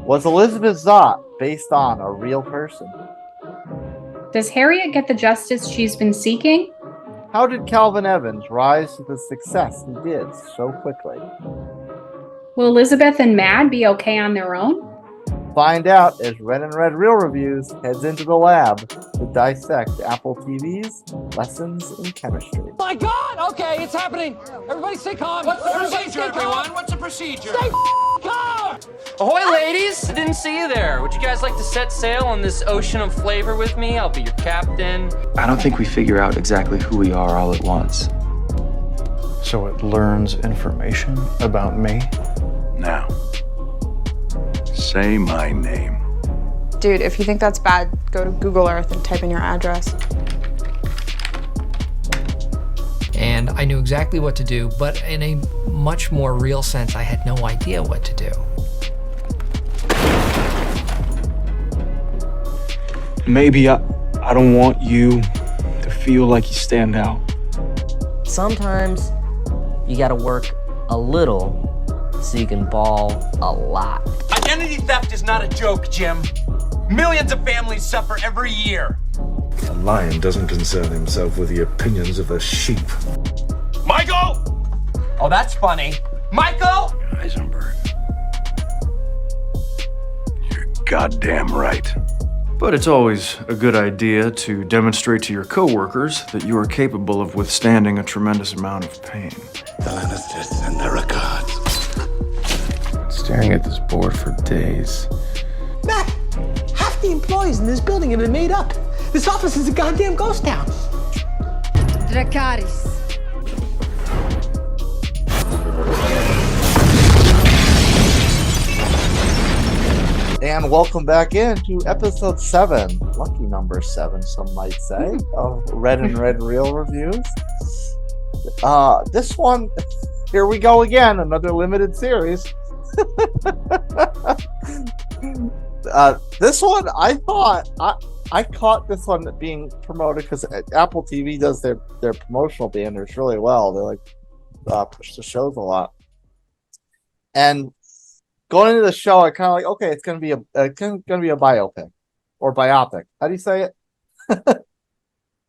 Was Elizabeth Zott based on a real person? Does Harriet get the justice she's been seeking? How did Calvin Evans rise to the success he did so quickly? Will Elizabeth and Mad be okay on their own? Find out as Red and Red Real Reviews heads into the lab to dissect Apple TV's Lessons in Chemistry. My God! Okay, it's happening. Everybody stay calm. What's the procedure, everyone? What's the procedure? Stay calm! Ahoy, ladies! I didn't see you there. Would you guys like to set sail on this ocean of flavor with me? I'll be your captain. I don't think we figure out exactly who we are all at once. So it learns information about me? Now, say my name. Dude, if you think that's bad, go to Google Earth and type in your address. And I knew exactly what to do, but in a much more real sense, I had no idea what to do. Maybe I don't want you to feel like you stand out. Sometimes you gotta work a little so you can ball a lot. Identity theft is not a joke, Jim. Millions of families suffer every year. A lion doesn't concern himself with the opinions of a sheep. Michael! Oh, that's funny. Michael! Heisenberg. You're goddamn right. But it's always a good idea to demonstrate to your coworkers that you are capable of withstanding a tremendous amount of pain. The Lannisters send their regards. Staring at this board for days. Matt, half the employees in this building have been made up. This office is a goddamn ghost town. Dracarys. And welcome back into episode 7, lucky number 7, some might say, of Red and Red Real Reviews. This one, here we go again, another limited series. This one, I thought, I caught this one being promoted because Apple TV does their promotional banners really well. They push the shows a lot. And going into the show, I kind of like, okay, it's gonna be a biopic or biopic. How do you say it?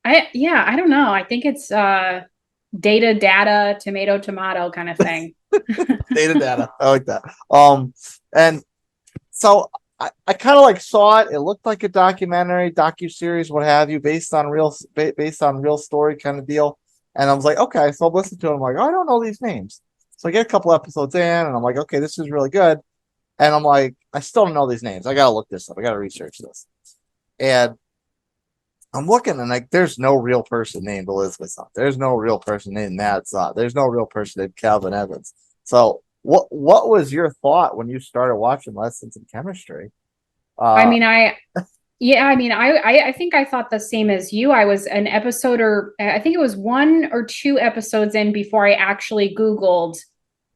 I don't know. I think it's data, tomato kind of thing. Data. I like that. And so I kind of like saw it. It looked like a documentary, docuseries, what have you, based on real story kind of deal. And I was like, okay, so I'll listen to it. I'm like, oh, I don't know these names. So I get a couple episodes in, and I'm like, okay, this is really good. And I'm like, I still don't know these names. I gotta look this up. I gotta research this. And I'm looking, and like, there's no real person named Elizabeth Zott. There's no real person named Matt Zott. There's no real person named Calvin Evans. So what was your thought when you started watching Lessons in Chemistry? I think I thought the same as you. I was an episode, or I think it was 1 or 2 episodes in before I actually Googled,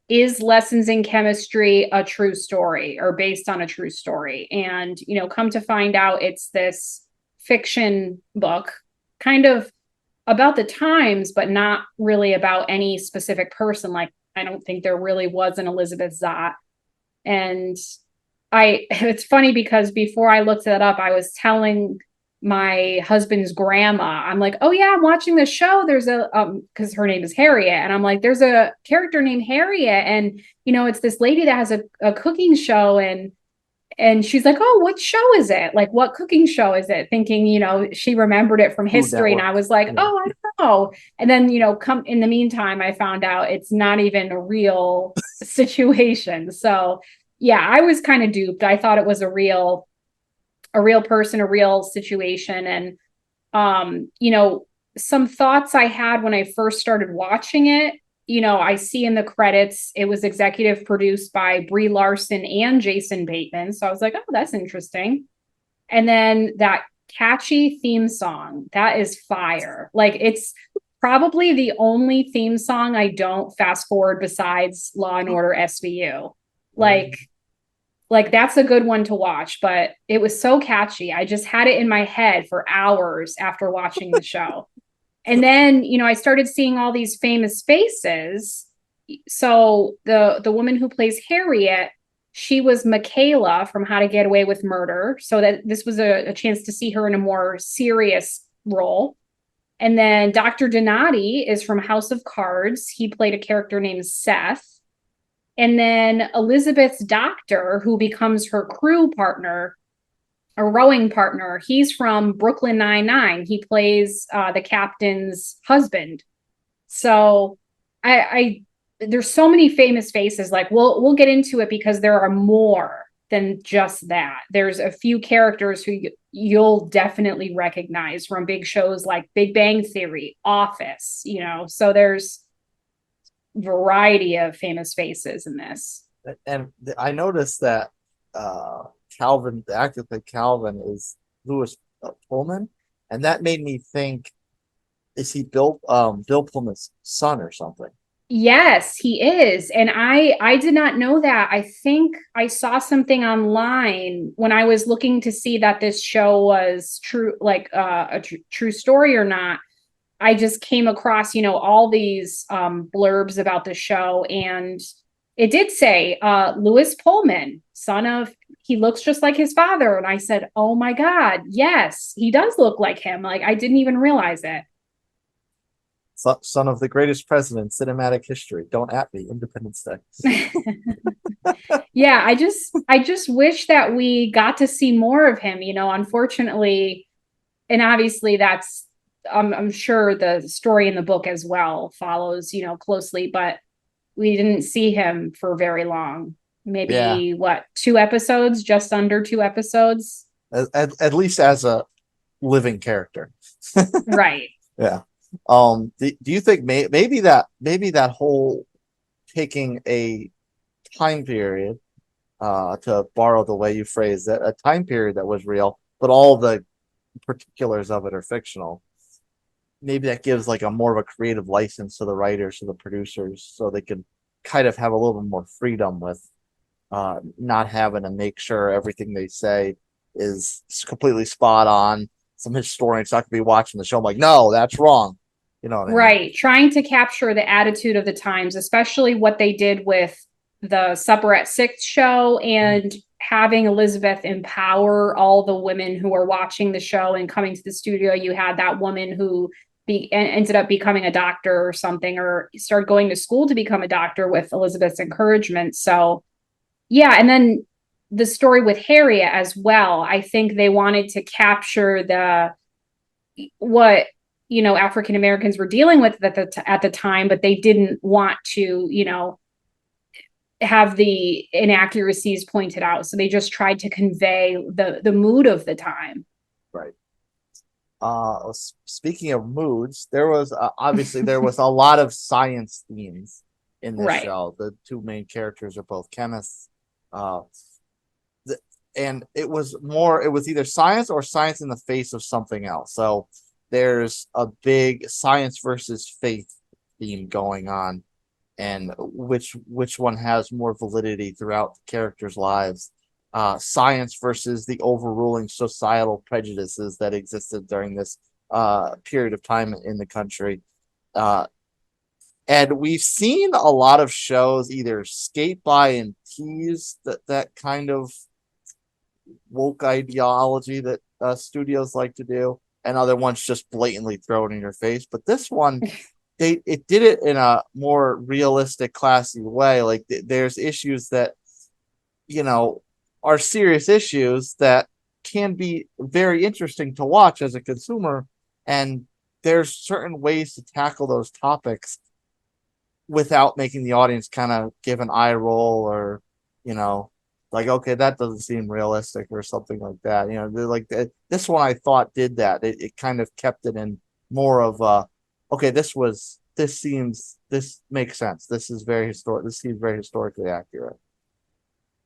is Lessons in Chemistry a true story or based on a true story? And, come to find out it's this fiction book, kind of about the times, but not really about any specific person. Like, I don't think there really was an Elizabeth Zott. And it's funny because before I looked that up, I was telling my husband's grandma, I'm like, oh yeah, I'm watching this show. There's because her name is Harriet. And I'm like, there's a character named Harriet. And, it's this lady that has a cooking show. And she's like, oh, what show is it? Like, what cooking show is it? Thinking, she remembered it from history. And I was like, oh, I don't know. And then, come in the meantime, I found out it's not even a real situation. So yeah, I was kind of duped. I thought it was a real person, a real situation. And, some thoughts I had when I first started watching it, I see in the credits, it was executive produced by Brie Larson and Jason Bateman. So I was like, oh, that's interesting. And then that catchy theme song, that is fire. Like, it's probably the only theme song I don't fast forward besides Law and Order SVU. Like that's a good one to watch, but it was so catchy. I just had it in my head for hours after watching the show. And then, I started seeing all these famous faces. So the woman who plays Harriet, She was Michaela from How to Get Away with Murder. So that this was a chance to see her in a more serious role. And then Dr. Donati is from House of Cards. He played a character named Seth. And then Elizabeth's doctor, who becomes her crew partner, a rowing partner, he's from Brooklyn Nine-Nine. He plays the captain's husband. So I there's so many famous faces. Like we'll get into it because there are more than just that. There's a few characters who you'll definitely recognize from big shows like Big Bang Theory, Office, so there's variety of famous faces in this. And I noticed that Calvin, the actor that played Calvin, is Lewis Pullman, and that made me think, is he Bill Pullman's son or something? Yes, he is. And I did not know that. I think I saw something online when I was looking to see that this show was true, like a true story or not. I just came across, all these blurbs about the show, and it did say Lewis Pullman, he looks just like his father. And I said, oh my God, yes, he does look like him. Like I didn't even realize it. Son of the greatest president in cinematic history. Don't at me, Independence Day. Yeah, I just wish that we got to see more of him, unfortunately. And obviously that's, I'm sure the story in the book as well follows, closely, but we didn't see him for very long. Maybe 2 episodes, just under 2 episodes. At least as a living character. Right. Yeah. Do you think maybe that whole taking a time period, to borrow the way you phrased it, a time period that was real, but all the particulars of it are fictional. Maybe that gives like a more of a creative license to the writers, to the producers, so they can kind of have a little bit more freedom with not having to make sure everything they say is completely spot on. Some historian's not going to be watching the show. I'm like, no, that's wrong. You know what I mean? Right. Trying to capture the attitude of the times, especially what they did with the Supper at Six show and having Elizabeth empower all the women who are watching the show and coming to the studio. You had that woman who ended up becoming a doctor or something, or started going to school to become a doctor with Elizabeth's encouragement. So, yeah. And then the story with Harriet as well. I think they wanted to capture what African Americans were dealing with at the time, but they didn't want to, have the inaccuracies pointed out. So they just tried to convey the mood of the time. Right. Speaking of moods, there was obviously there was a lot of science themes in this show. The 2 main characters are both chemists. And it was either science or science in the face of something else. So there's a big science versus faith theme going on, and which one has more validity throughout the characters' lives. Science versus the overruling societal prejudices that existed during this period of time in the country. And we've seen a lot of shows either skate by and tease that kind of woke ideology that studios like to do, and other ones just blatantly throw it in your face. But this one, it did it in a more realistic, classy way. Like there's issues that, are serious issues that can be very interesting to watch as a consumer. And there's certain ways to tackle those topics without making the audience kind of give an eye roll or, like, okay, that doesn't seem realistic or something like that. Like this one I thought did that. It kind of kept it in more of okay, this makes sense. This is very historic. This seems very historically accurate.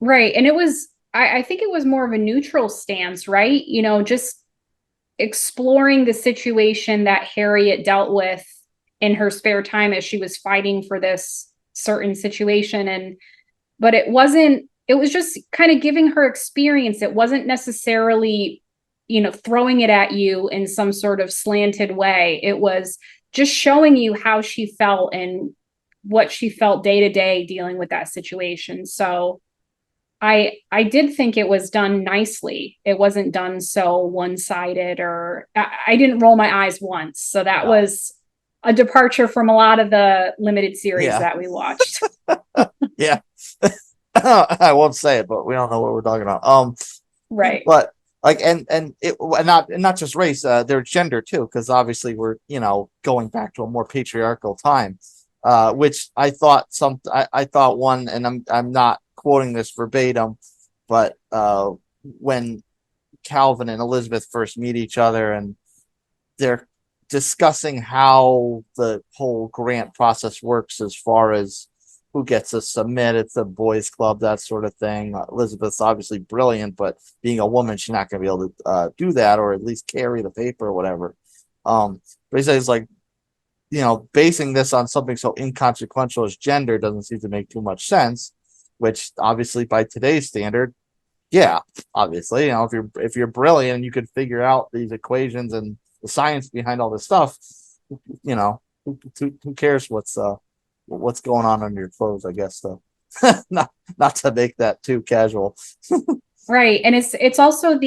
Right. And I think it was more of a neutral stance, right? Just exploring the situation that Harriet dealt with in her spare time as she was fighting for this certain situation. But it was just kind of giving her experience. It wasn't necessarily, throwing it at you in some sort of slanted way. It was just showing you how she felt and what she felt day to day dealing with that situation. So I did think it was done nicely. It wasn't done so one-sided, or I didn't roll my eyes once. So that was a departure from a lot of the limited series that we watched. Yeah. I won't say it, but we don't know what we're talking about. Right. But like, and not just race, their gender too, because obviously we're, going back to a more patriarchal time, which I thought I thought one, and I'm not quoting this verbatim, but when Calvin and Elizabeth first meet each other and they're discussing how the whole grant process works as far as who gets to submit. It's a boys club, that sort of thing. Elizabeth's obviously brilliant, but being a woman, she's not going to be able to do that, or at least carry the paper or whatever. But he says, like, basing this on something so inconsequential as gender doesn't seem to make too much sense, which obviously by today's standard, yeah, obviously, if you're brilliant and you could figure out these equations and the science behind all this stuff, who cares what's going on under your clothes, I guess, though. not to make that too casual. Right. And it's also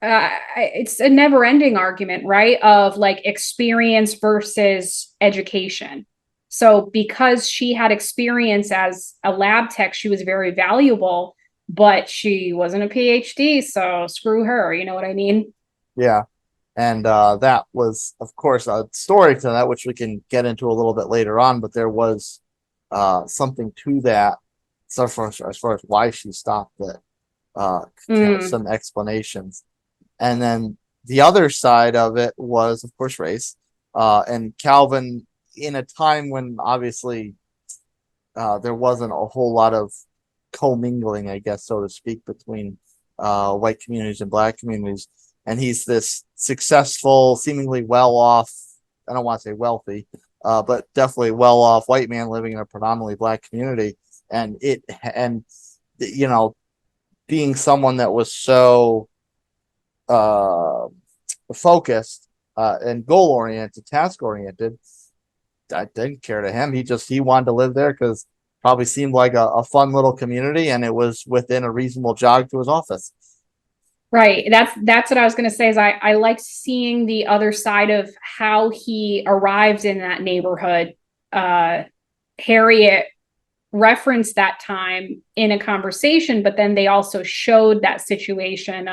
it's a never ending argument, right? Of like experience versus education. So because she had experience as a lab tech, she was very valuable, but she wasn't a PhD. So screw her. You know what I mean? Yeah. And that was, of course, a story to that, which we can get into a little bit later on. But there was something to that, so as far as why she stopped it. Some explanations. And then the other side of it was, of course, race. And Calvin, in a time when obviously there wasn't a whole lot of commingling, I guess, so to speak, between white communities and black communities. And he's this successful, seemingly well-off, I don't want to say wealthy, but definitely well-off white man living in a predominantly black community. And being someone that was so focused and goal-oriented, task-oriented, I didn't care to him. He wanted to live there because probably seemed like a fun little community, and it was within a reasonable jog to his office. Right. That's what I was going to say, is I liked seeing the other side of how he arrived in that neighborhood. Harriet referenced that time in a conversation, but then they also showed that situation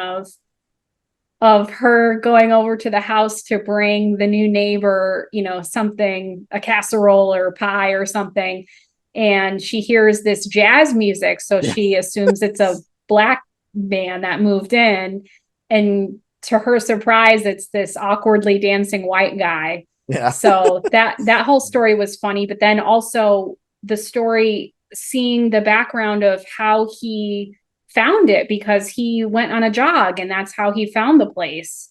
of her going over to the house to bring the new neighbor, something, a casserole or pie or something. And she hears this jazz music. So she assumes it's a black man that moved in, and to her surprise, it's this awkwardly dancing white guy. Yeah. So that whole story was funny, but then also the story, seeing the background of how he found it, because he went on a jog and that's how he found the place.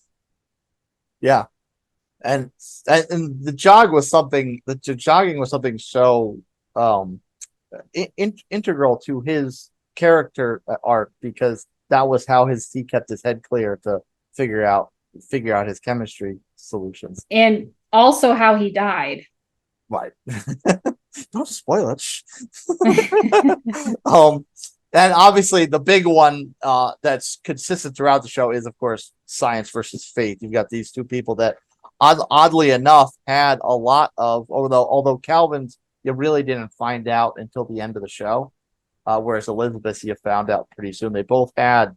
Yeah. And the jogging was something so integral to his character arc, because that was how he kept his head clear to figure out his chemistry solutions, and also how he died. Right. Don't spoil it. And obviously the big one that's consistent throughout the show is, of course, science versus faith. You've got these two people that oddly enough had a lot of, although Calvin's you really didn't find out until the end of the show. Whereas Elizabeth, you found out pretty soon. They both had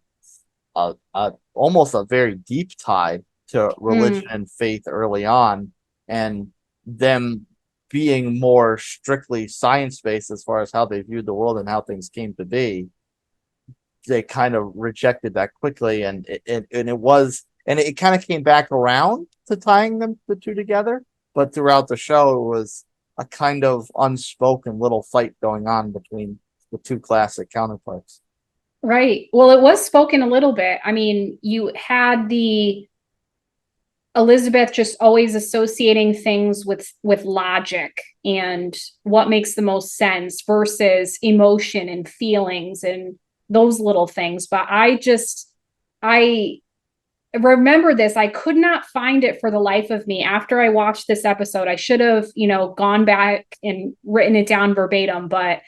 almost a very deep tie to religion and faith early on, and them being more strictly science-based as far as how they viewed the world and how things came to be. They kind of rejected that quickly, and it kind of came back around to tying the two together. But throughout the show, it was a kind of unspoken little fight going on between the two classic counterparts. Right. Well, it was spoken a little bit. I mean, you had the Elizabeth just always associating things with logic and what makes the most sense versus emotion and feelings and those little things. But I remember this. I could not find it for the life of me. After I watched this episode, I should have, gone back and written it down verbatim, but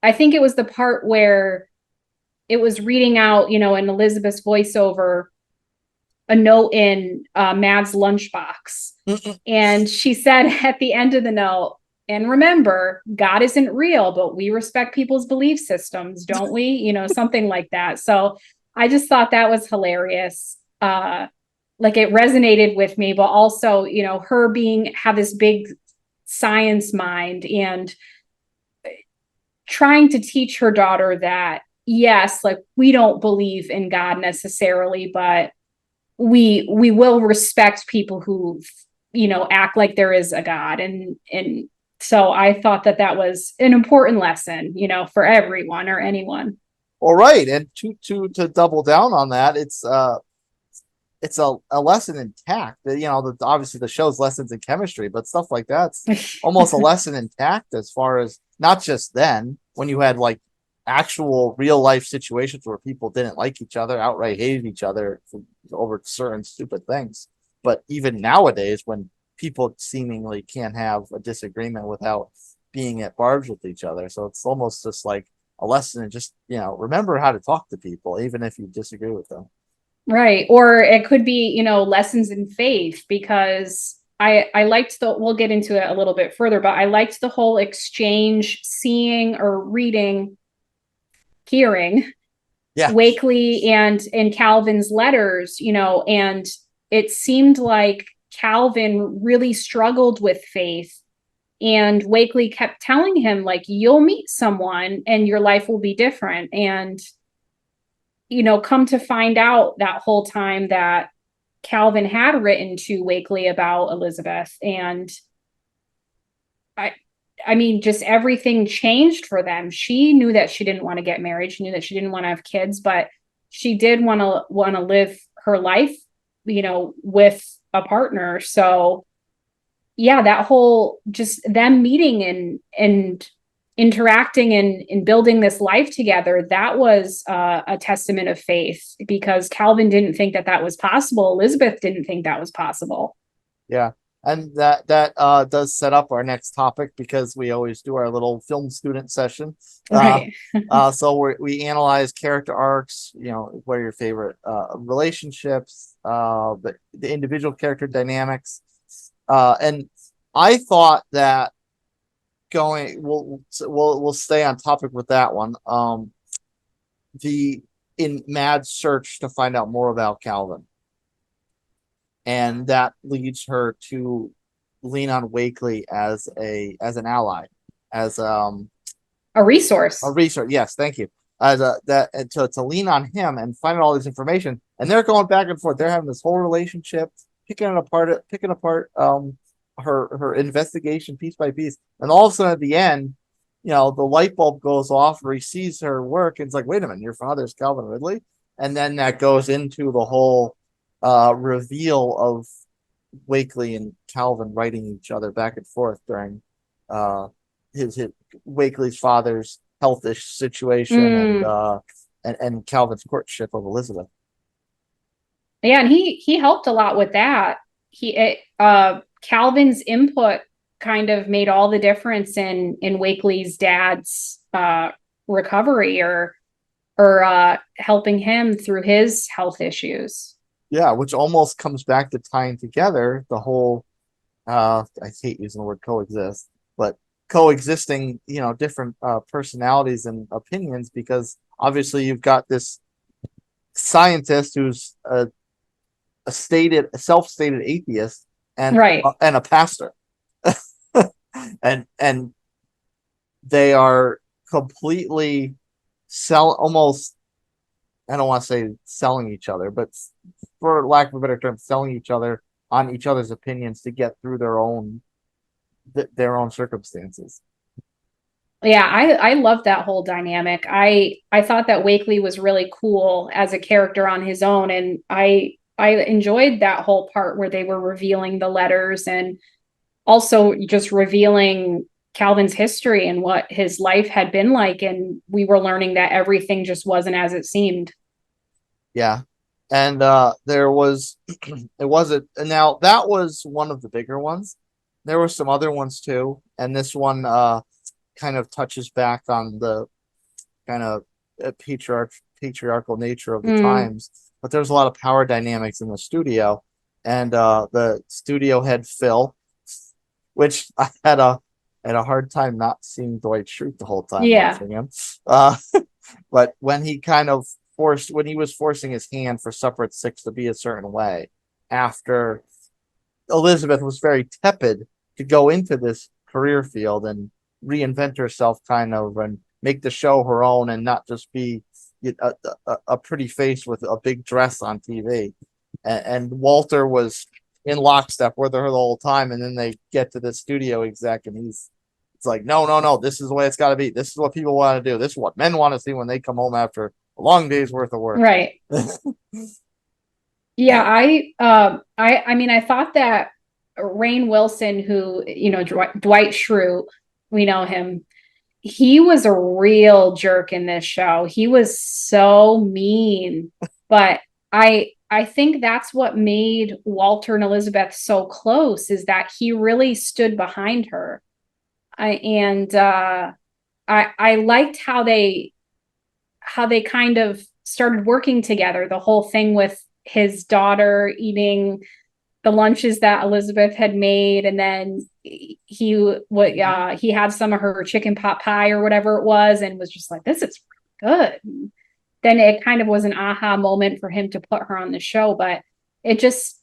I think it was the part where it was reading out, in Elizabeth's voiceover, a note in Mad's lunchbox. And she said at the end of the note, and remember, God isn't real, but we respect people's belief systems, don't we? Something like that. So I just thought that was hilarious. Like it resonated with me, but also, her have this big science mind and trying to teach her daughter that, yes, like we don't believe in God necessarily, but we will respect people who, act like there is a God. And so I thought that was an important lesson, for everyone or anyone. All right. And to double down on that, it's a lesson in tact. Obviously the show's lessons in chemistry, but stuff like that's almost a lesson in tact, as far as not just then when you had like actual real life situations where people didn't like each other, outright hated each other over certain stupid things, but even nowadays when people seemingly can't have a disagreement without being at barbs with each other. So it's almost just like a lesson in just, remember how to talk to people, even if you disagree with them. Right. Or it could be, lessons in faith, because I liked we'll get into it a little bit further, but I liked the whole exchange, seeing or hearing Wakely and Calvin's letters, and it seemed like Calvin really struggled with faith, and Wakely kept telling him, like, you'll meet someone and your life will be different. And come to find out that whole time that Calvin had written to Wakely about Elizabeth. And I mean, just everything changed for them. She knew that she didn't want to get married. She knew that she didn't want to have kids, but she did want to live her life, with a partner. So yeah, that whole, just them meeting and interacting and building this life together, that was a testament of faith, because Calvin didn't think that was possible. Elizabeth didn't think that was possible. Yeah. And that does set up our next topic, because we always do our little film student session. Right. So we analyze character arcs, what are your favorite relationships, the individual character dynamics. And I thought that we'll stay on topic with that one. In Mad's search to find out more about Calvin, and that leads her to lean on Wakely as an ally, as a resource. Yes, thank you. To lean on him and find out all this information, and they're going back and forth. They're having this whole relationship, picking apart her investigation piece by piece, and all of a sudden at the end, the light bulb goes off, where he sees her work, and it's like, wait a minute, your father's Calvin Ridley. And then that goes into the whole reveal of Wakely and Calvin writing each other back and forth during his Wakely's father's health-ish situation, and Calvin's courtship of Elizabeth. Yeah, and he helped a lot with that. Calvin's input kind of made all the difference in Wakely's dad's recovery, or helping him through his health issues. Yeah, which almost comes back to tying together the whole I hate using the word coexist, but coexisting, different personalities and opinions, because obviously you've got this scientist who's a self-stated atheist, and right, and a pastor. and they are completely almost, I don't want to say selling each other, but for lack of a better term, selling each other on each other's opinions to get through their own circumstances. Yeah, I love that whole dynamic. I thought that Wakely was really cool as a character on his own, and I enjoyed that whole part where they were revealing the letters, and also just revealing Calvin's history and what his life had been like, and we were learning that everything just wasn't as it seemed. Yeah. And there was now that was one of the bigger ones. There were some other ones too, and this one kind of touches back on the kind of patriarchal nature of the times, but there's a lot of power dynamics in the studio, and the studio head Phil, which I had a hard time not seeing Dwight Schrute the whole time watching him. But when he was forcing his hand for Supper at Six to be a certain way, after Elizabeth was very tepid to go into this career field and reinvent herself kind of and make the show her own and not just be a pretty face with a big dress on TV. And Walter was in lockstep with her the whole time, and then they get to the studio exec and it's like, no, this is the way it's got to be. This is what people want to do. This is what men want to see when they come home after a long day's worth of work. Right. Yeah, I mean, I thought that Rainn Wilson, who, Dwight Schrute, we know him, he was a real jerk in this show. He was so mean, but I think that's what made Walter and Elizabeth so close, is that he really stood behind her. I liked how they kind of started working together. The whole thing with his daughter eating the lunches that Elizabeth had made, and then he had some of her chicken pot pie or whatever it was, and was just like, this is good. Then it kind of was an aha moment for him to put her on the show, but it just,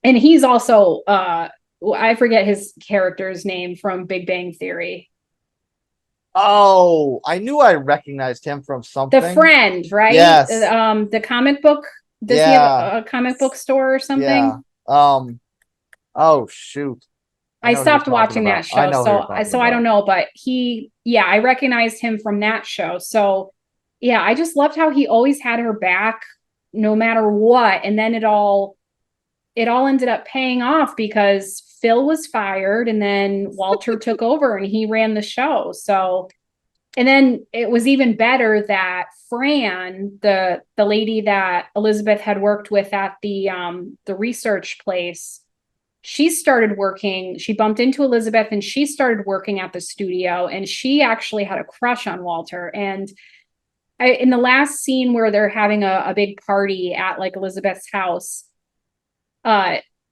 and he's also I forget his character's name from Big Bang Theory. Oh, I knew I recognized him from something. The friend, right? Yes. The comic book. Does he have a comic book store or something? Yeah. Oh shoot. I stopped watching that show, so I don't know, but I recognized him from that show. So yeah, I just loved how he always had her back no matter what. And then it all ended up paying off because Phil was fired and then Walter took over and he ran the show. So, and then it was even better that Fran, the lady that Elizabeth had worked with at the research place, she bumped into Elizabeth and she started working at the studio, and she actually had a crush on Walter. And in the last scene where they're having a big party at like Elizabeth's house,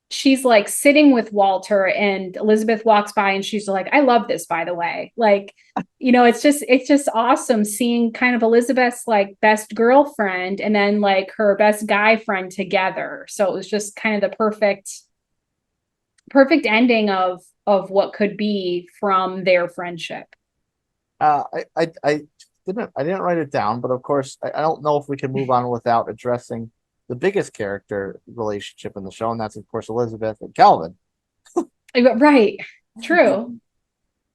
she's like sitting with Walter, and Elizabeth walks by and she's like, I love this, by the way. Like, it's just awesome seeing kind of Elizabeth's like best girlfriend and then like her best guy friend together. So it was just kind of the perfect ending of what could be from their friendship. I didn't write it down, but of course, I don't know if we can move on without addressing the biggest character relationship in the show, and that's of course Elizabeth and Calvin. Right. True.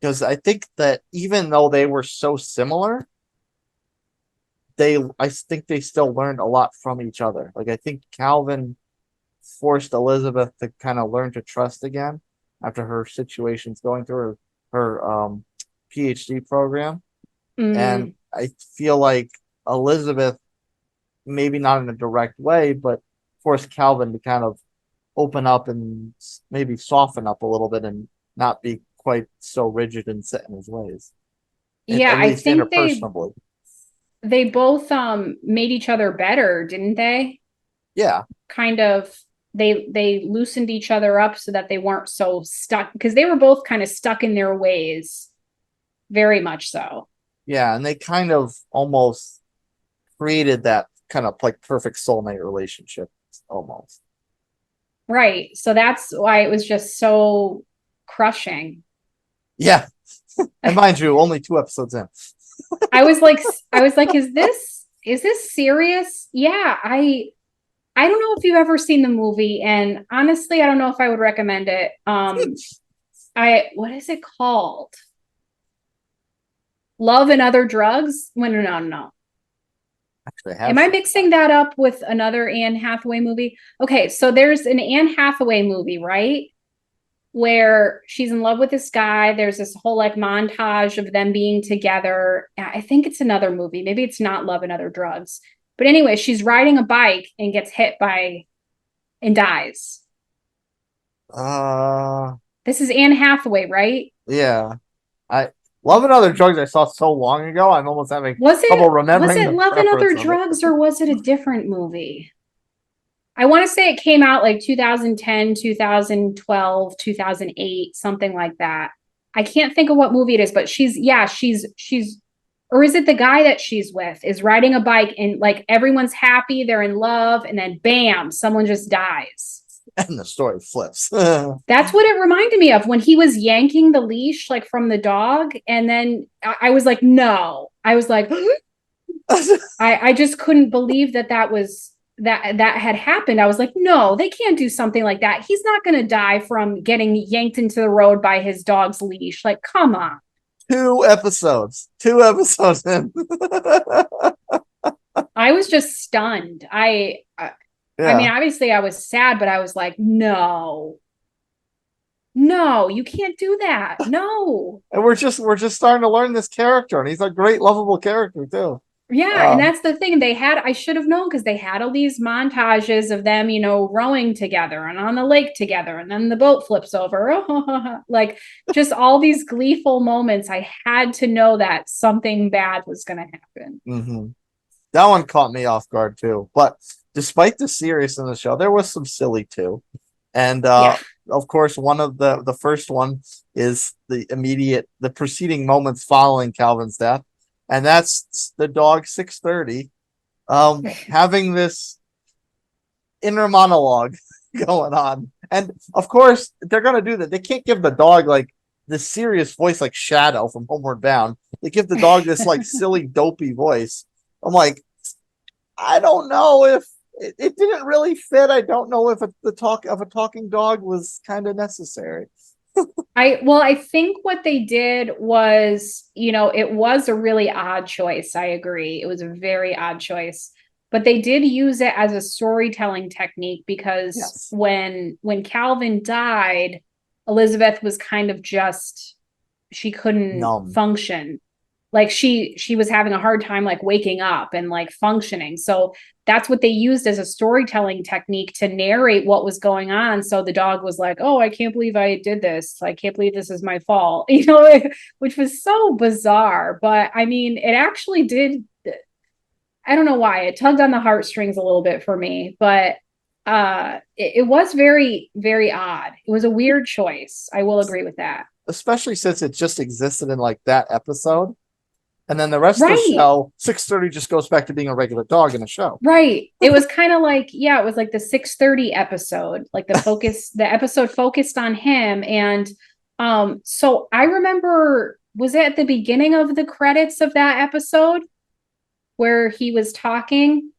Because I think that even though they were so similar, I think they still learned a lot from each other. Like, I think Calvin forced Elizabeth to kind of learn to trust again after her situations going through her PhD program. And I feel like Elizabeth, maybe not in a direct way, but forced Calvin to kind of open up and maybe soften up a little bit and not be quite so rigid and set in his ways. Yeah, I think they both made each other better, didn't they? Yeah. Kind of, they loosened each other up so that they weren't so stuck, because they were both kind of stuck in their ways, very much so. Yeah, and they kind of almost created that kind of like perfect soulmate relationship, almost. Right. So that's why it was just so crushing. Yeah. And mind you, only 2 episodes in. I was like, is this serious? Yeah, I don't know if you've ever seen the movie, and honestly, I don't know if I would recommend it. What is it called? Love and Other Drugs? No. Actually, am I mixing that up with another Anne Hathaway movie? Okay, so there's an Anne Hathaway movie, right? Where she's in love with this guy. There's this whole like montage of them being together. I think it's another movie. Maybe it's not Love and Other Drugs. But anyway, she's riding a bike and gets hit and dies. This is Anne Hathaway, right? Yeah. Love and Other Drugs I saw so long ago. I'm almost having Was trouble it remembering. was it Love and Other Drugs, or was it a different movie? I want to say it came out like 2010, 2012, 2008, something like that. I can't think of what movie it is, but she's or is it the guy that she's with is riding a bike and like everyone's happy, they're in love, and then bam, someone just dies. And the story flips. That's what it reminded me of when he was yanking the leash like from the dog, and then I was like, no. I was like, I just couldn't believe that had happened. I was like, no, they can't do something like that. He's not going to die from getting yanked into the road by his dog's leash. Like, come on. 2 episodes in. I was just stunned. I mean, obviously I was sad, but I was like, no, you can't do that. No. And we're just starting to learn this character, and he's a great, lovable character too. Yeah, and that's the thing. I should have known, because they had all these montages of them, rowing together and on the lake together, and then the boat flips over. Like, just all these gleeful moments. I had to know that something bad was going to happen. Mm-hmm. That one caught me off guard too. But despite the serious in the show, there was some silly too. And of course, one of the first one is the preceding moments following Calvin's death. And that's the dog 630 having this inner monologue going on. And of course, they're going to do that. They can't give the dog like this serious voice like Shadow from Homeward Bound. They give the dog this like silly, dopey voice. I'm like, I don't know if it didn't really fit. I don't know if the talk of a talking dog was kind of necessary. I think what they did was, it was a really odd choice. I agree. It was a very odd choice, but they did use it as a storytelling technique, because when Calvin died, Elizabeth was kind of she couldn't function. Like she was having a hard time like waking up and like functioning. So that's what they used as a storytelling technique to narrate what was going on. So the dog was like, oh, I can't believe I did this. I can't believe this is my fault, which was so bizarre. But I mean, it actually did. I don't know why it tugged on the heartstrings a little bit for me, but it was very, very odd. It was a weird choice. I will agree with that. Especially since it just existed in like that episode. And then the rest of the show, 630 just goes back to being a regular dog in a show. Right. It was kind of like, it was like the 630 episode, like the episode focused on him. And so I remember, was it at the beginning of the credits of that episode where he was talking?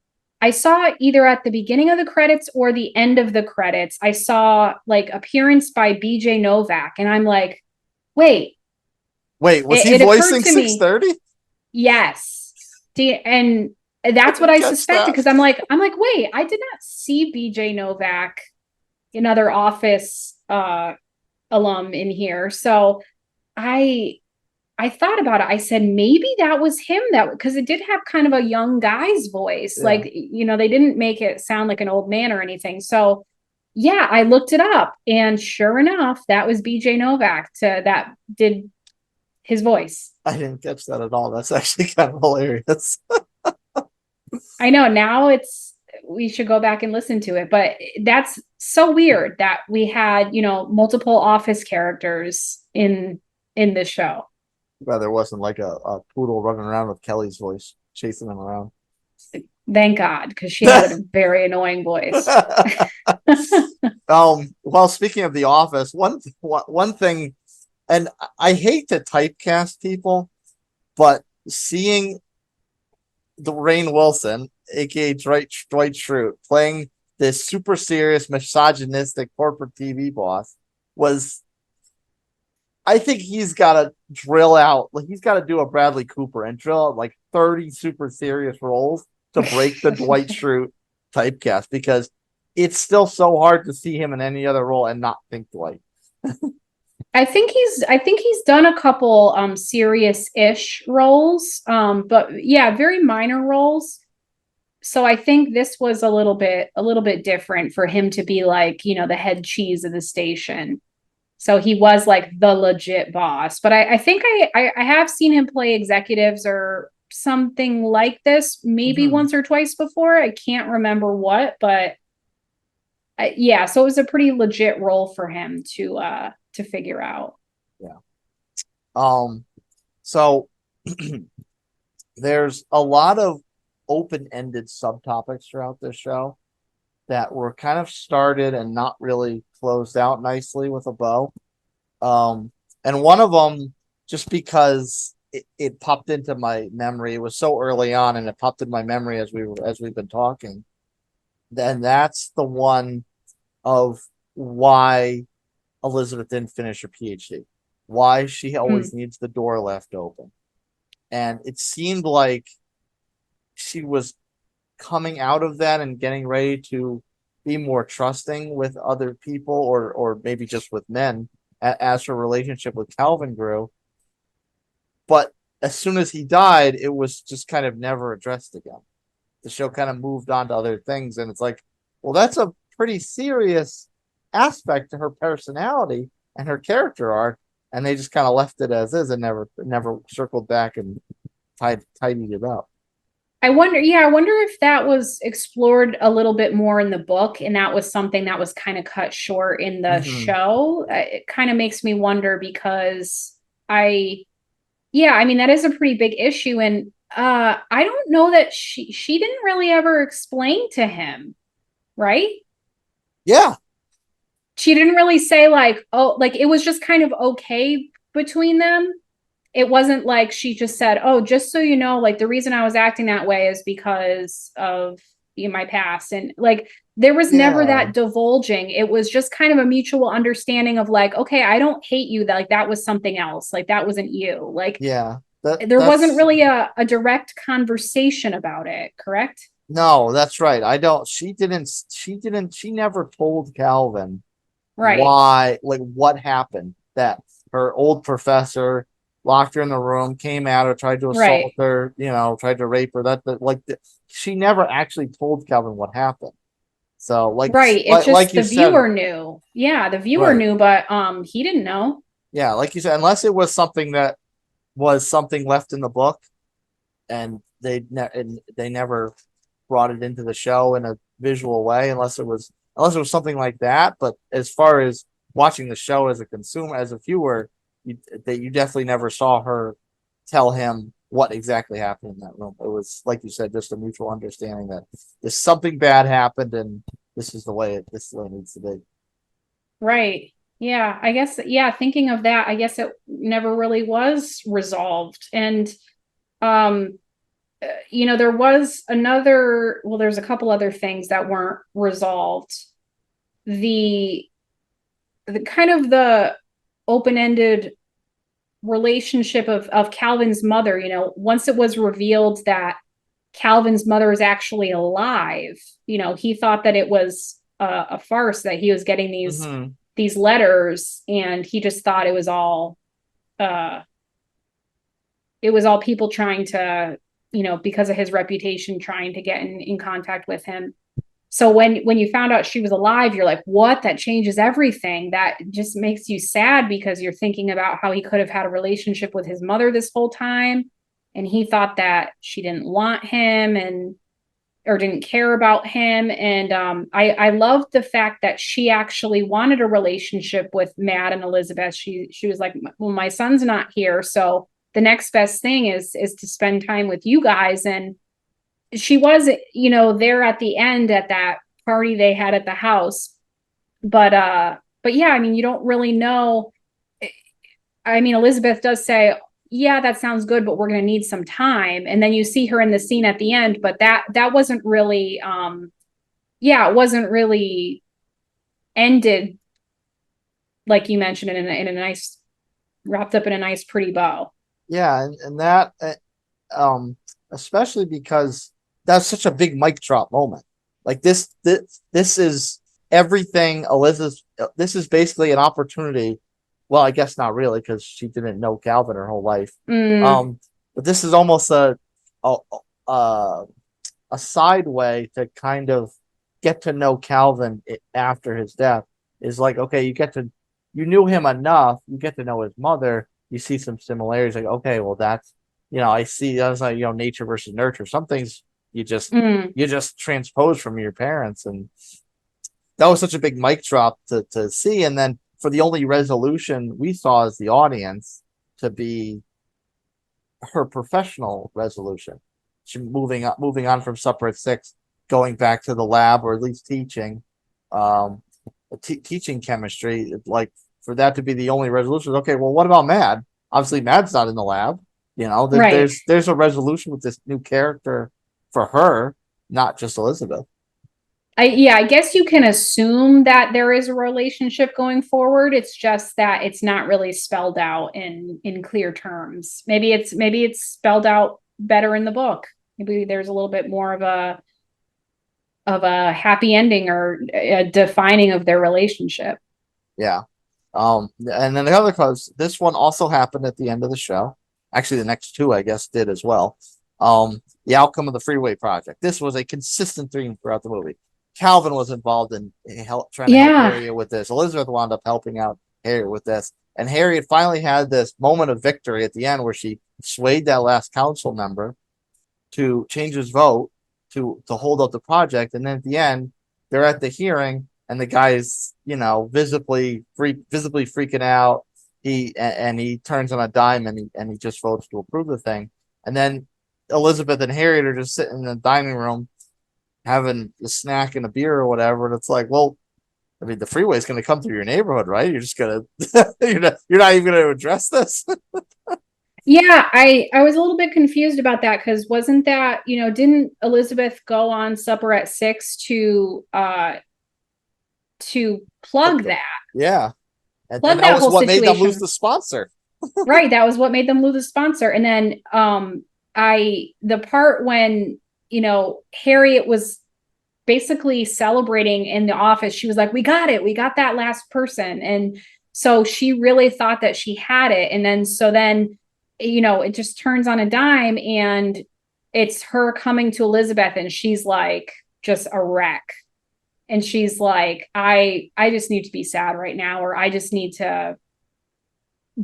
I saw it either at the beginning of the credits or the end of the credits. I saw like appearance by BJ Novak, and I'm like, wait, was he voicing 630? Yes. And that's what I suspected, because I'm like, wait, I did not see BJ Novak, another Office alum in here. So I thought about it. I said, maybe that was him, because it did have kind of a young guy's voice. Yeah. Like, they didn't make it sound like an old man or anything. So yeah, I looked it up, and sure enough, that was BJ Novak that did his voice. I didn't catch that at all. That's actually kind of hilarious. I know, now we should go back and listen to it, but that's so weird that we had, multiple Office characters in this show. Well, there wasn't like a poodle running around with Kelly's voice chasing him around. Thank God, because she had a very annoying voice. Well, speaking of The Office, one thing, and I hate to typecast people, but seeing Rainn Wilson, aka Dwight Schrute, playing this super serious, misogynistic corporate TV boss I think he's got to drill out, like he's got to do a Bradley Cooper and drill out like 30 super serious roles to break the Dwight Schrute typecast, because it's still so hard to see him in any other role and not think Dwight. I think he's done a couple serious-ish roles, but yeah, very minor roles. So I think this was a little bit different for him to be like, the head cheese of the station. So he was like the legit boss. But I think I have seen him play executives or something like this, maybe once or twice before. I can't remember what, but yeah, so it was a pretty legit role for him to figure out. Yeah. So there's a lot of open-ended subtopics throughout this show that were kind of started and not really closed out nicely with a bow. And one of them, just because it popped into my memory, it was so early on, and it popped in my memory as we've been talking. Then that's the one of why Elizabeth didn't finish her PhD, why she always needs the door left open. And it seemed like she was coming out of that and getting ready to be more trusting with other people, or maybe just with men, as her relationship with Calvin grew. But as soon as he died, it was just kind of never addressed again. The show kind of moved on to other things, and it's like, well, that's a pretty serious aspect to her personality and her character arc, and they just kind of left it as is and never circled back and tidied it up. I wonder if that was explored a little bit more in the book, and that was something that was kind of cut short in the show. It kind of makes me wonder, because I mean, that is a pretty big issue, and I don't know that she didn't really ever explain to him, right? Yeah. She didn't really say like, oh, like it was just kind of okay between them. It wasn't like she just said, oh, just so you know, like the reason I was acting that way is because of my past. And like there was never that divulging. It was just kind of a mutual understanding of like, okay, I don't hate you. That like that was something else. Like that wasn't you. Like there wasn't really a direct conversation about it, correct? No, that's right. She never told Calvin why, like what happened, that her old professor locked her in the room, came at her, tried to assault her, tried to rape her. She never actually told Calvin what happened. So it's just the viewer knew. Yeah, the viewer knew, but he didn't know. Yeah, like you said, unless it was something that was something left in the book, and they never brought it into the show in a visual way, unless it was something like that. But as far as watching the show as a consumer, as a viewer, you definitely never saw her tell him what exactly happened in that room. It was, like you said, just a mutual understanding that there's something bad happened, and this is the way it needs to be. Right. Yeah, I guess, thinking of that, I guess it never really was resolved. And there was there's a couple other things that weren't resolved. The kind of the open-ended relationship of Calvin's mother, once it was revealed that Calvin's mother is actually alive, he thought that it was a farce, that he was getting these letters, and he just thought it was all people trying to, because of his reputation, trying to get in contact with him. So when you found out she was alive, you're like, what? That changes everything. That just makes you sad, because you're thinking about how he could have had a relationship with his mother this whole time, and he thought that she didn't want him or didn't care about him. And I loved the fact that she actually wanted a relationship with Matt and Elizabeth. She was like, well, my son's not here, so the next best thing is to spend time with you guys. And she was, there at the end at that party they had at the house. But yeah, I mean, you don't really know. I mean, Elizabeth does say, yeah, that sounds good, but we're going to need some time. And then you see her in the scene at the end, but that wasn't really, it wasn't really ended, like you mentioned, in a nice, wrapped up in a nice, pretty bow. Yeah. And that, especially because that's such a big mic drop moment. Like this is everything Elizabeth. This is basically an opportunity. Well, I guess not really, because she didn't know Calvin her whole life. But this is almost a side way to kind of get to know Calvin after his death. Is like, okay, you get to you knew him enough, you get to know his mother, you see some similarities, like, okay, well, that's, I see that's like, nature versus nurture. Some things you just transpose from your parents. And that was such a big mic drop to see. And then for the only resolution we saw as the audience to be her professional resolution, she moving on from supper at 6, going back to the lab, or at least teaching, teaching chemistry, like for that to be the only resolution. Okay, well, what about Mad? Obviously, Mad's not in the lab. Right. There's a resolution with this new character for her, not just Elizabeth. I guess you can assume that there is a relationship going forward. It's just that it's not really spelled out in clear terms. Maybe it's spelled out better in the book. Maybe there's a little bit more of a happy ending or a defining of their relationship. Yeah. And then the other cause, this one also happened at the end of the show. Actually, the next two, I guess, did as well. The outcome of the Freeway Project. This was a consistent theme throughout the movie. Calvin was involved in trying to help Harriet with this. Elizabeth wound up helping out Harriet with this. And Harriet finally had this moment of victory at the end where she swayed that last council member to change his vote to hold up the project. And then at the end, they're at the hearing and the guy is, visibly freaking out. He turns on a dime and he just votes to approve the thing. And then Elizabeth and Harriet are just sitting in the dining room having a snack and a beer or whatever. And it's like, well, I mean, the freeway is going to come through your neighborhood, right? You're just going to, you're not even going to address this. Yeah, I was a little bit confused about that because wasn't that, didn't Elizabeth go on Supper at 6 to plug that? Yeah. And Plug that that was whole what situation. made them lose the sponsor. Right, that was what made them lose the sponsor. And then the part when, Harriet was basically celebrating in the office, she was like, we got that last person. And so she really thought that she had it. And then it just turns on a dime and it's her coming to Elizabeth and she's like just a wreck. And she's like, I just need to be sad right now, or I just need to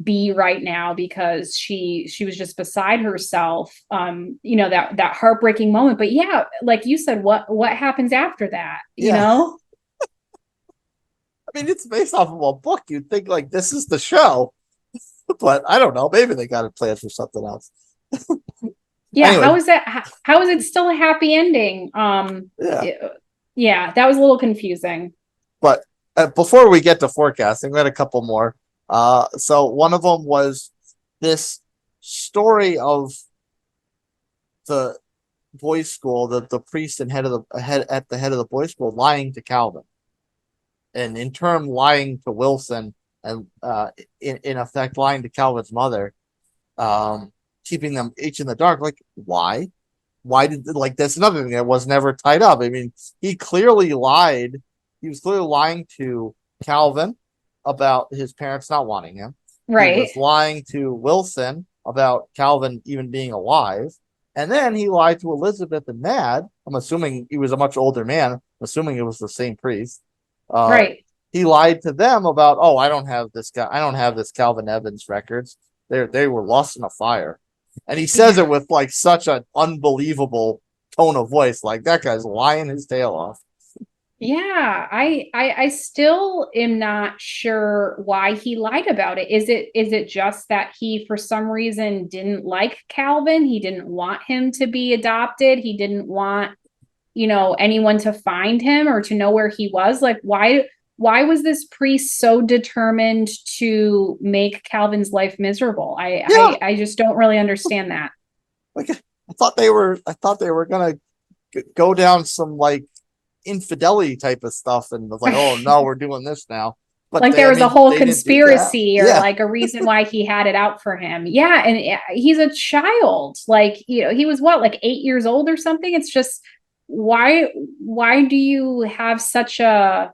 be right now, because she was just beside herself. That heartbreaking moment. But yeah, like you said, what happens after that? I mean, it's based off of a book. You'd think like this is the show, but I don't know. Maybe they got it planned for something else. Yeah. Anyway. How is that? How is it still a happy ending? Yeah, that was a little confusing. But before we get to forecasting, we had a couple more. So one of them was this story of the boys' school, the priest and head at the head of the boys' school lying to Calvin, and in turn lying to Wilson, and in effect lying to Calvin's mother, keeping them each in the dark. Like, why? Why did, like, that's another thing that was never tied up. I mean, he clearly lied. He was clearly lying to Calvin about his parents not wanting him. Right. He was lying to Wilson about Calvin even being alive. And then he lied to Elizabeth and Mad. I'm assuming he was a much older man. I'm assuming it was the same priest. Right. He lied to them about, oh, I don't have this Calvin Evans records. They were lost in a fire. And he says it with like such an unbelievable tone of voice. Like, that guy's lying his tail off. Yeah, I still am not sure why he lied about it. Is it just that he, for some reason, didn't like Calvin? He didn't want him to be adopted. He didn't want, anyone to find him or to know where he was. Like, why was this priest so determined to make Calvin's life miserable? I just don't really understand that. Like, I thought they were gonna go down some like infidelity type of stuff, and was like, oh no, we're doing this now. But like there was a whole conspiracy or like a reason why he had it out for him. Yeah, and he's a child. Like, he was what, like 8 years old or something? It's just why do you have such a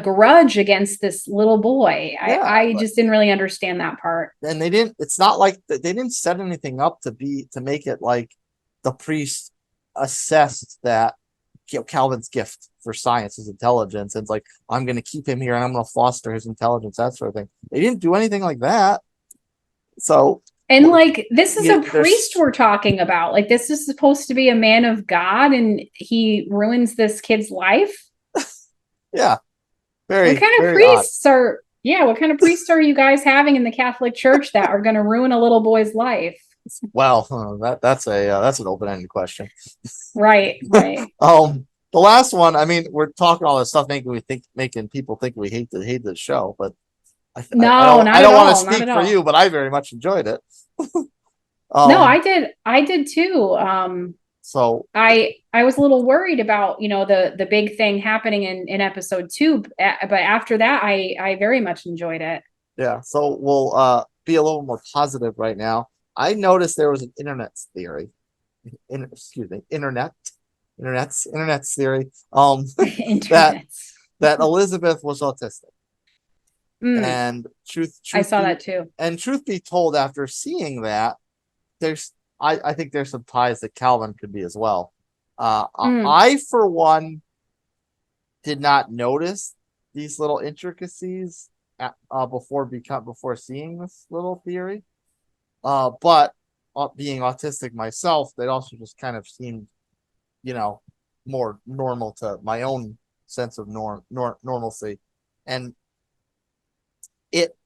grudge against this little boy? I just didn't really understand that part. And it's not like they didn't set anything up to make it like the priest assessed that Calvin's gift for science, his intelligence, and it's like, I'm going to keep him here and I'm going to foster his intelligence, that sort of thing. They didn't do anything like that. So, and like, this is a there's- priest we're talking about. Like, this is supposed to be a man of God, and he ruins this kid's life. Yeah, very. What kind of very priests are? Yeah, what kind of priests are you guys having in the Catholic Church that are going to ruin a little boy's life? Well, that's an open-ended question. Right. The last one. I mean, we're talking all this stuff, making people think we hate the show, but I don't want to speak for you, but I very much enjoyed it. No, I did too. So I was a little worried about, the big thing happening in episode 2, but after that, I very much enjoyed it. Yeah. So we'll be a little more positive right now. I noticed there was an internet's theory. Internet's theory. That Elizabeth was autistic. And truth I saw that too. And truth be told, after seeing that, I think there's some ties that Calvin could be as well. I, for one, did not notice these little intricacies before seeing this little theory. But being autistic myself, they also just kind of seemed, more normal to my own sense of normalcy, and it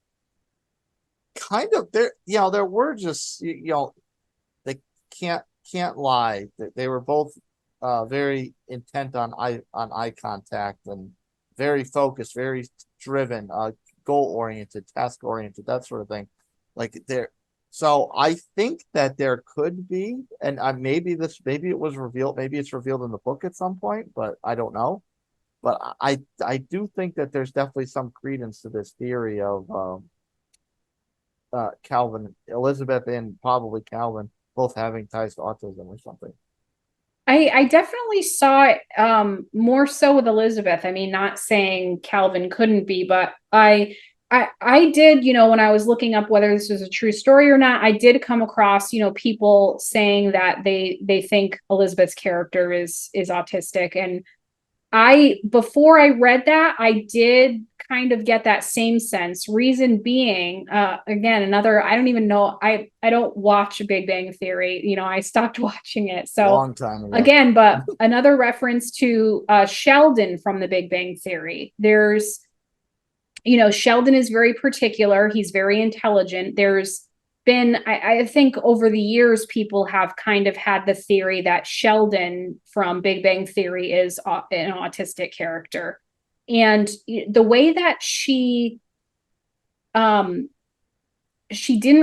kind of there were just they can't lie. They were both very intent on eye contact and very focused, very driven, goal oriented, task oriented, that sort of thing. Like so I think that there could be, and maybe it was revealed, maybe it's revealed in the book at some point, but I don't know. But I do think that there's definitely some credence to this theory of Calvin, Elizabeth, and probably Calvin both having ties to autism or something. I definitely saw it more so with Elizabeth. I mean, not saying Calvin couldn't be, but I did, when I was looking up whether this was a true story or not, I did come across, people saying that they think Elizabeth's character is autistic. And before I read that, I did kind of get that same sense. Reason being, again, I don't even know. I don't watch Big Bang Theory. I stopped watching it. So long time ago. Again, but another reference to Sheldon from the Big Bang Theory. There's, Sheldon is very particular. He's very intelligent. There's been, I think over the years, people have kind of had the theory that Sheldon from Big Bang Theory is an autistic character. And the way that she didn't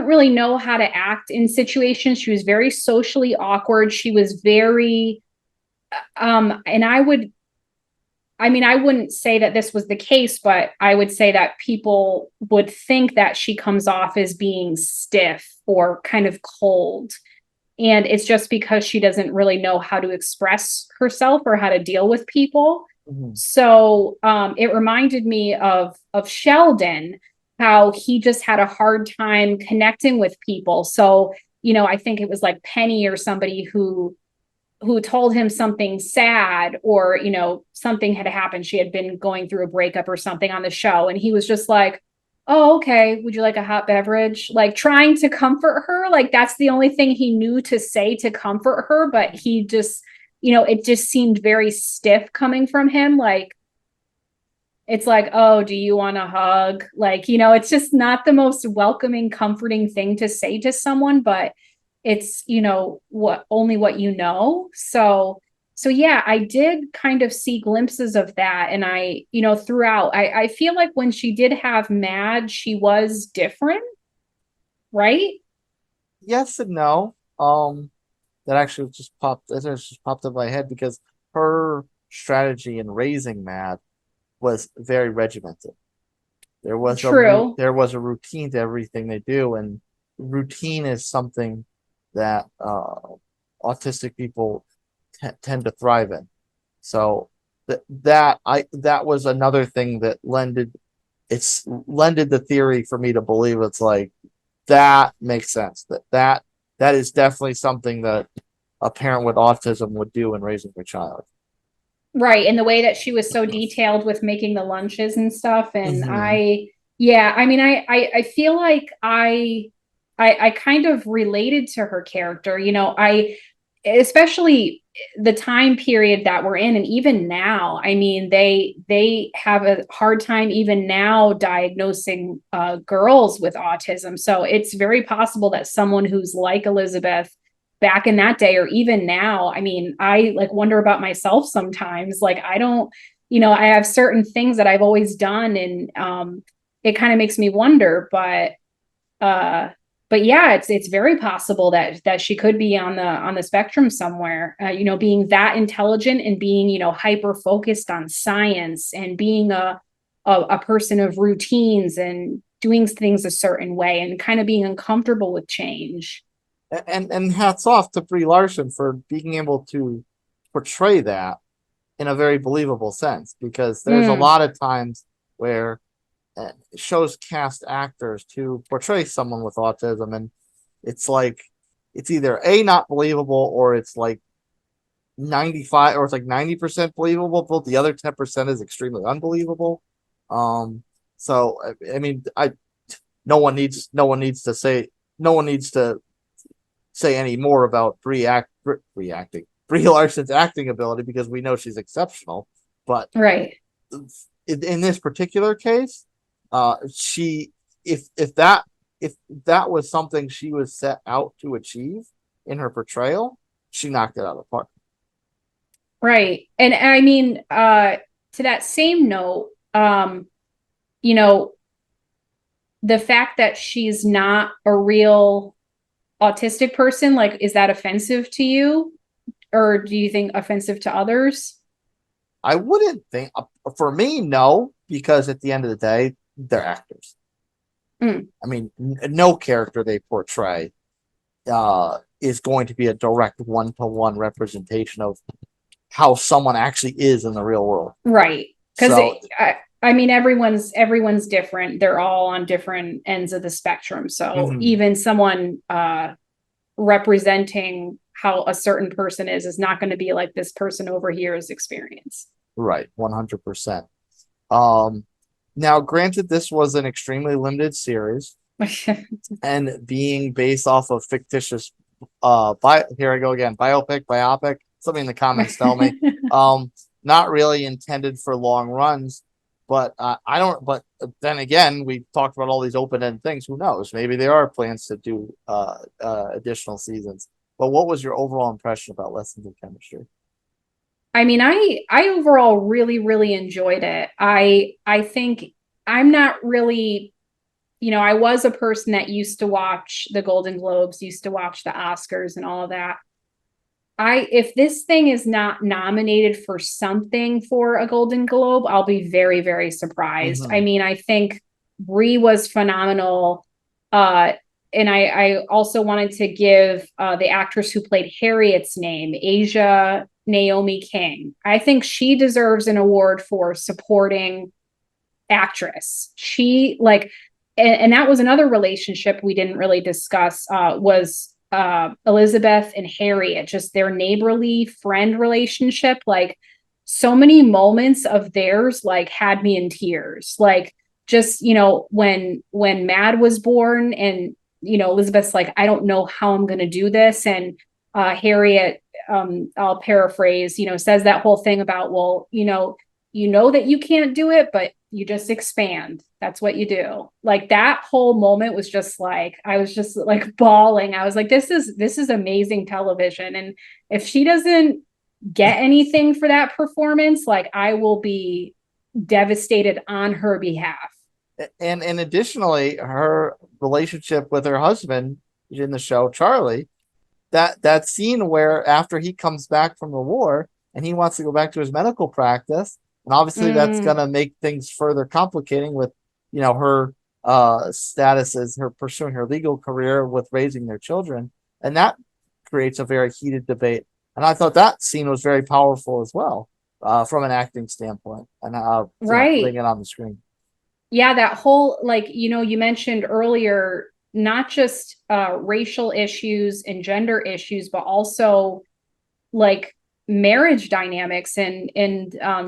really know how to act in situations. She was very socially awkward. She was very, and I wouldn't say that this was the case, but I would say that people would think that she comes off as being stiff or kind of cold. And it's just because she doesn't really know how to express herself or how to deal with people. Mm-hmm. So it reminded me of Sheldon, how he just had a hard time connecting with people. So, I think it was like Penny or somebody who told him something sad, or, something had happened. She had been going through a breakup or something on the show. And he was just like, oh, okay. Would you like a hot beverage? Like, trying to comfort her. Like, that's the only thing he knew to say to comfort her. But he just, it just seemed very stiff coming from him. Like, it's like, oh, do you want a hug? Like, it's just not the most welcoming, comforting thing to say to someone, but it's, only what you know. So yeah, I did kind of see glimpses of that. And I, throughout, I feel like when she did have Mad, she was different, right? Yes and no. That actually just popped up in my head, because her strategy in raising Mad was very regimented. There was a routine to everything they do, and routine is something that autistic people tend to thrive in. So that was another thing that lended the theory for me to believe. It's like, that makes sense. That is definitely something that a parent with autism would do in raising their child. Right. And the way that she was so detailed with making the lunches and stuff. And Mhm. I mean, I feel like I kind of related to her character, especially the time period that we're in. And even now, I mean, they have a hard time even now diagnosing girls with autism. So it's very possible that someone who's like Elizabeth back in that day or even now, I mean, I like wonder about myself sometimes. Like I don't, I have certain things that I've always done, and it kind of makes me wonder. Uh but yeah, it's very possible that she could be on the spectrum somewhere, being that intelligent and being, hyper focused on science and being a person of routines and doing things a certain way and kind of being uncomfortable with change. And hats off to Brie Larson for being able to portray that in a very believable sense, because there's a lot of times where shows cast actors to portray someone with autism, and it's like it's either a not believable, or it's like 95, or it's like 90% believable, but the other 10% is extremely unbelievable. So I mean, no one needs to say any more about Brie Larson's acting ability, because we know she's exceptional. But Right. in this particular case, she if that was something she was set out to achieve in her portrayal, she knocked it out of the park. Right. And I mean, to that same note, you know, the fact that she's not a real autistic person, like, is that offensive to you? Or do you think offensive to others? I wouldn't think, for me, no, because at the end of the day, they're actors. Mm. I mean, no character they portray is going to be a direct one-to-one representation of how someone actually is in the real world. Right. Because So, I mean, everyone's different. They're all on different ends of the spectrum. So Mhm. even someone representing how a certain person is not going to be like this person over here's experience. Right, 100%. Now, granted, this was an extremely limited series, and being based off of fictitious, here I go again, biopic, something in the comments tell me, not really intended for long runs, but I don't. But then again, we talked about all these open-end things. Who knows? Maybe there are plans to do additional seasons. But what was your overall impression about Lessons in Chemistry? I mean, I overall really enjoyed it. I think I'm not really, I was a person that used to watch the Golden Globes, used to watch the Oscars and all of that. If this thing is not nominated for something for a Golden Globe, I'll be very surprised. I mean, I think Brie was phenomenal. And I also wanted to give the actress who played Harriet's name, Asia Naomi King. I think she deserves an award for supporting actress. She like, and that was another relationship we didn't really discuss, was Elizabeth and Harriet, just their neighborly friend relationship. Like so many moments of theirs like had me in tears. Like just, when Mad was born and Elizabeth's like, I don't know how I'm gonna do this. And Harriet, I'll paraphrase, says that whole thing about, well, that you can't do it, but you just expand. That's what you do. Like that whole moment was just like, I was just like bawling. I was like, this is amazing television. And if she doesn't get anything for that performance, like I will be devastated on her behalf. And additionally, her relationship with her husband in the show, Charlie, that scene where after he comes back from the war and he wants to go back to his medical practice, and obviously that's going to make things further complicating with her status as her pursuing her legal career with raising their children, and that creates a very heated debate. And I thought that scene was very powerful as well, from an acting standpoint, and putting it on the screen. Yeah, that whole, like, you mentioned earlier, not just racial issues and gender issues, but also like marriage dynamics and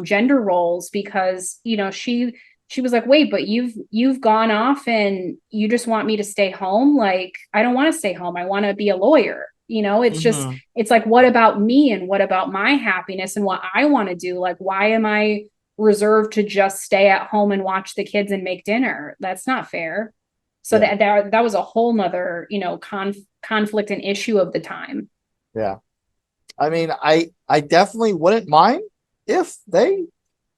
gender roles, because, you know, she was like, wait, but you've gone off and you just want me to stay home? Like, I don't want to stay home. I want to be a lawyer. You know, it's just, it's like, what about me and what about my happiness and what I want to do? Like, why am I reserved to just stay at home and watch the kids and make dinner? That's not fair. So that was a whole nother, you know, conflict and issue of the time. Yeah. I mean, I definitely wouldn't mind if they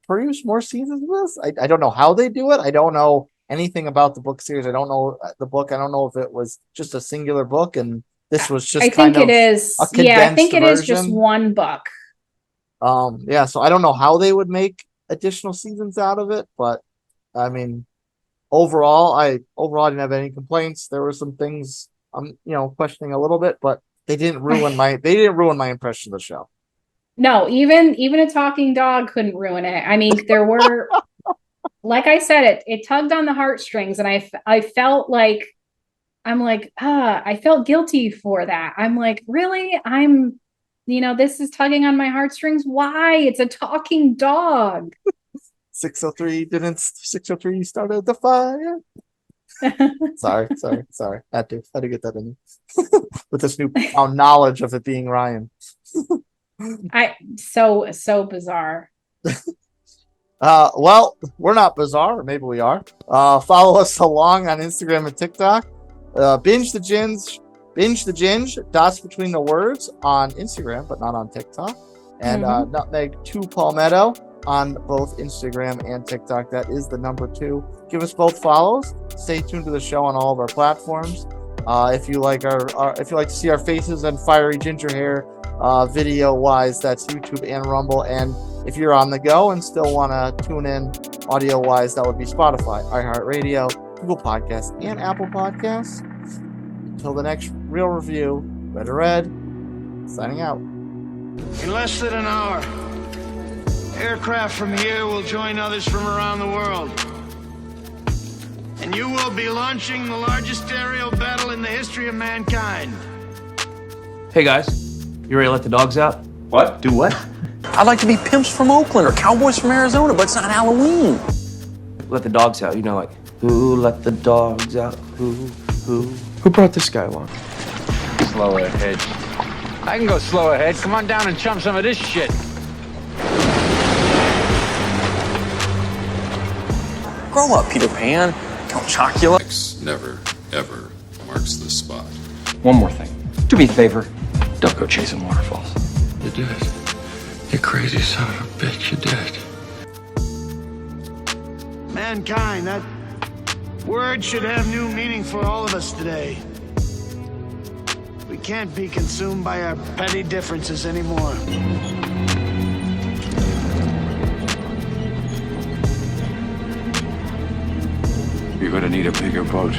produce more seasons of this. I don't know how they do it. I don't know anything about the book series. I don't know the book. I don't know if it was just a singular book and this was just I think it is. Yeah, I think it is just one book. Yeah, so I don't know how they would make additional seasons out of it, but I mean, overall I didn't have any complaints. There were some things I'm, you know, questioning a little bit, but they didn't ruin my impression of the show. No, even a talking dog couldn't ruin it. I mean, there were, like I said, it tugged on the heartstrings, and I felt like, I felt guilty for that. I'm like, really? You know, this is tugging on my heartstrings. Why? It's a talking dog. 603 started the fire. sorry. Had to get that in with this new knowledge of it being Ryan. So bizarre. Well, we're not bizarre, or maybe we are. Follow us along on Instagram and TikTok. Binge the Ginge, dots between the words on Instagram, but not on TikTok. And Nutmeg 2 Palmetto on both Instagram and TikTok. That is the number 2. Give us both follows. Stay tuned to the show on all of our platforms. If you like if you like to see our faces and fiery ginger hair, video wise, that's YouTube and Rumble. And if you're on the go and still want to tune in audio wise, that would be Spotify, iHeartRadio, Google Podcasts, and Apple Podcasts. Until the next real review, Red, signing out. In less than an hour, aircraft from here will join others from around the world. And you will be launching the largest aerial battle in the history of mankind. Hey guys, you ready to let the dogs out? What? Do what? I'd like to be pimps from Oakland or cowboys from Arizona, but it's not Halloween. Let the dogs out, you know, like, who let the dogs out? Who brought this guy along? Slow ahead. I can go slow ahead. Come on down and chump some of this shit. Grow up, Peter Pan. Count Chocula. X never, ever marks the spot. One more thing. Do me a favor. Don't go chasing waterfalls. You did. You crazy son of a bitch, you did. Mankind, that word should have new meaning for all of us today. We can't be consumed by our petty differences anymore. You're gonna need a bigger boat.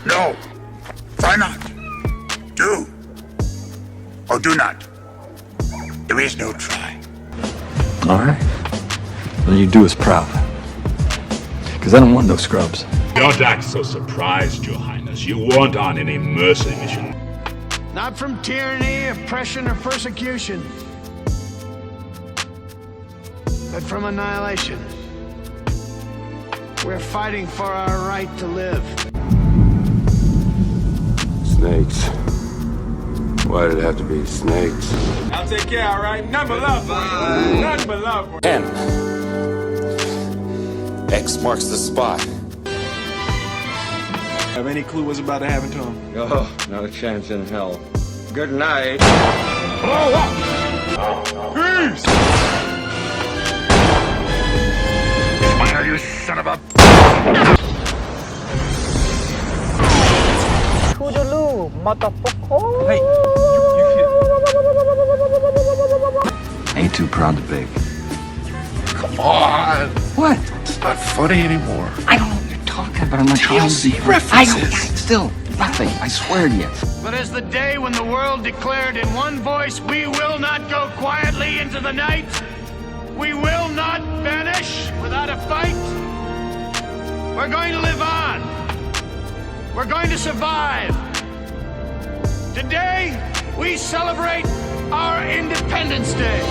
No. Try not. Do. Or do not. There is no try. All right. Then you do us proud. Because I don't want no scrubs. Don't act so surprised, Your Highness. You weren't on any mercy mission. Not from tyranny, oppression, or persecution, but from annihilation. We're fighting for our right to live. Snakes. Why did it have to be snakes? I'll take care, all right? None but love for you. None but love for you. And X marks the spot. Have any clue what's about to happen to him? Oh, not a chance in hell. Good night. Blow up! Peace! Fire, you son of a... Toodaloo, motherfucker. Hey, ain't too proud to beg. Come on. What? It's not funny anymore. I don't know what you're talking about. I'm not trying to be references. I don't. Still, nothing. I swear to you. But as the day when the world declared in one voice, we will not go quietly into the night. We will not vanish without a fight. We're going to live on. We're going to survive. Today, we celebrate our Independence Day.